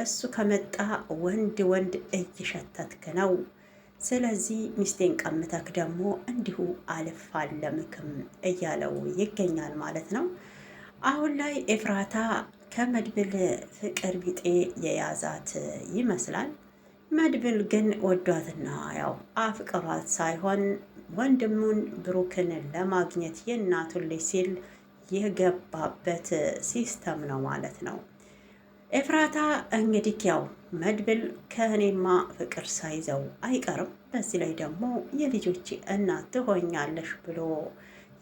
እሱ ከመጣ ወንድ ወንድ እየሸተትክ ነው። ስለዚህ ሚስቴን ቀምተክ ደግሞ እንዲሁ አልፋለምክም እያለው ይገኛል ማለት ነው። አሁን ላይ ኤፍራታ ከመድብል ፍቅር ቢጤ የያዛት ይመስላል። መድብል ግን ወዷትና ያው አፍቅሯት ሳይሆን ወንድሙን ብሩክን ለማግኘት የእናቱን ልጅ ሲል የገባበት ሲስተም ነው ማለት ነው። ኤፍራታ እንግዲህ ያው መድብል ከእኔማ ፍቅር ሳይዘው አይቀርም፣ በዚህ ላይ ደግሞ የልጆች እናት ትሆኛለሽ ብሎ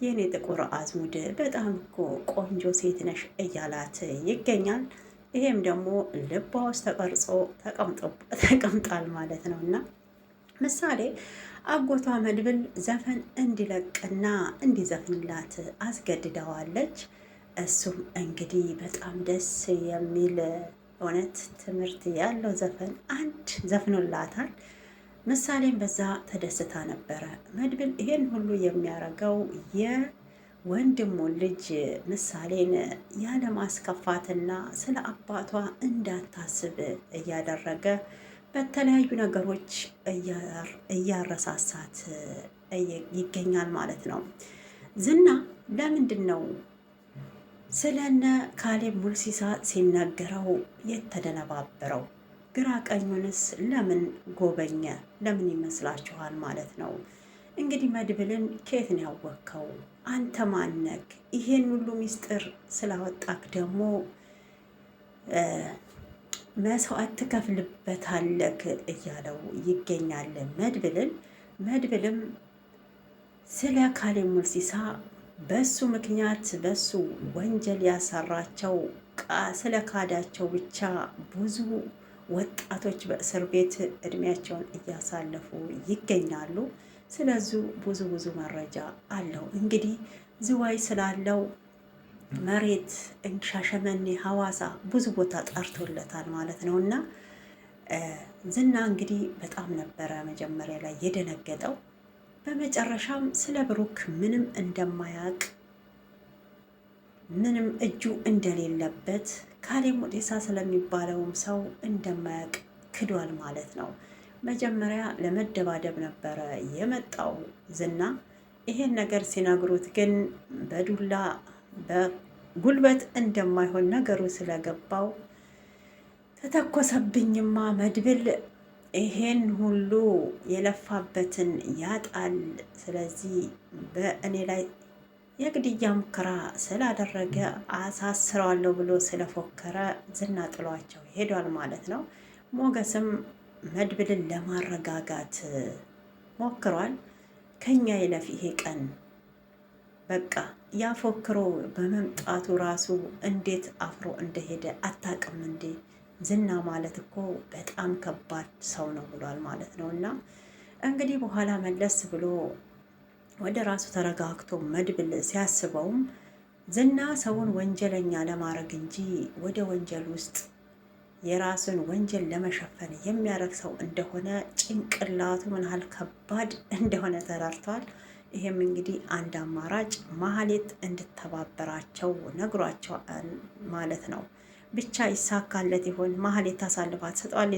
የኔ ጥቁር አዝሙድ በጣም እኮ ቆንጆ ሴት ነሽ እያላት ይገኛል። ይሄም ደግሞ ልቧ ውስጥ ተቀርጾ ተቀምጧል ማለት ነው። እና ምሳሌ አጎቷ መድብል ዘፈን እንዲለቅና እንዲዘፍንላት አስገድደዋለች። እሱም እንግዲህ በጣም ደስ የሚል እውነት ትምህርት ያለው ዘፈን አንድ ዘፍኖላታል። ምሳሌም በዛ ተደስታ ነበረ። መድብል ይሄን ሁሉ የሚያደርገው የወንድሙ ልጅ ምሳሌን ያለማስከፋትና ስለ አባቷ እንዳታስብ እያደረገ በተለያዩ ነገሮች እያረሳሳት ይገኛል ማለት ነው። ዝና ለምንድን ነው ስለነ ካሌብ ሙልሲሳ ሲናገረው የተደነባበረው? ግራ ቀኙንስ ለምን ጎበኘ? ለምን ይመስላችኋል ማለት ነው? እንግዲህ መድብልን ከየት ነው ያወቅከው? አንተ ማነክ? ይሄን ሁሉ ሚስጥር ስላወጣክ ደግሞ መስዋዕት ትከፍልበታለክ እያለው ይገኛል መድብልም ስለ ካሌብ ሙልሲሳ በሱ ምክንያት በሱ ወንጀል ያሰራቸው ስለ ካዳቸው ብቻ ብዙ ወጣቶች በእስር ቤት እድሜያቸውን እያሳለፉ ይገኛሉ። ስለዚህ ብዙ መረጃ አለው። እንግዲህ ዝዋይ ስላለው መሬት ሻሸመኔ፣ ሐዋሳ ብዙ ቦታ ጠርቶለታል ማለት ነው። እና ዝና እንግዲህ በጣም ነበረ መጀመሪያ ላይ የደነገጠው። በመጨረሻም ስለ ብሩክ ምንም እንደማያውቅ ምንም እጁ እንደሌለበት ካሌብ ሙጤሳ ስለሚባለውም ሰው እንደማያውቅ ክዷል ማለት ነው። መጀመሪያ ለመደባደብ ነበረ የመጣው ዝና። ይሄን ነገር ሲነግሩት ግን በዱላ በጉልበት እንደማይሆን ነገሩ ስለገባው ተተኮሰብኝማ መድብል ይሄን ሁሉ የለፋበትን ያጣል። ስለዚህ በእኔ ላይ የግድያ ሙከራ ስላደረገ አሳስረዋለሁ ብሎ ስለፎከረ ዝና ጥሏቸው ሄዷል ማለት ነው። ሞገስም መድብልን ለማረጋጋት ሞክሯል። ከኛ ይለፍ ይሄ ቀን በቃ ያፎክሮ በመምጣቱ ራሱ እንዴት አፍሮ እንደሄደ አታውቅም እንዴ? ዝና ማለት እኮ በጣም ከባድ ሰው ነው ብሏል ማለት ነው። እና እንግዲህ በኋላ መለስ ብሎ ወደ ራሱ ተረጋግቶ መድብል ሲያስበውም ዝና ሰውን ወንጀለኛ ለማድረግ እንጂ ወደ ወንጀል ውስጥ የራሱን ወንጀል ለመሸፈን የሚያደርግ ሰው እንደሆነ ጭንቅላቱ ምን ያህል ከባድ እንደሆነ ተረድቷል። ይሄም እንግዲህ አንድ አማራጭ ማህሌት እንድተባበራቸው ነግሯቸዋል ማለት ነው። ብቻ ይሳካለት ይሆን? ማህሌት ታሳልፋት ሰጠዋል።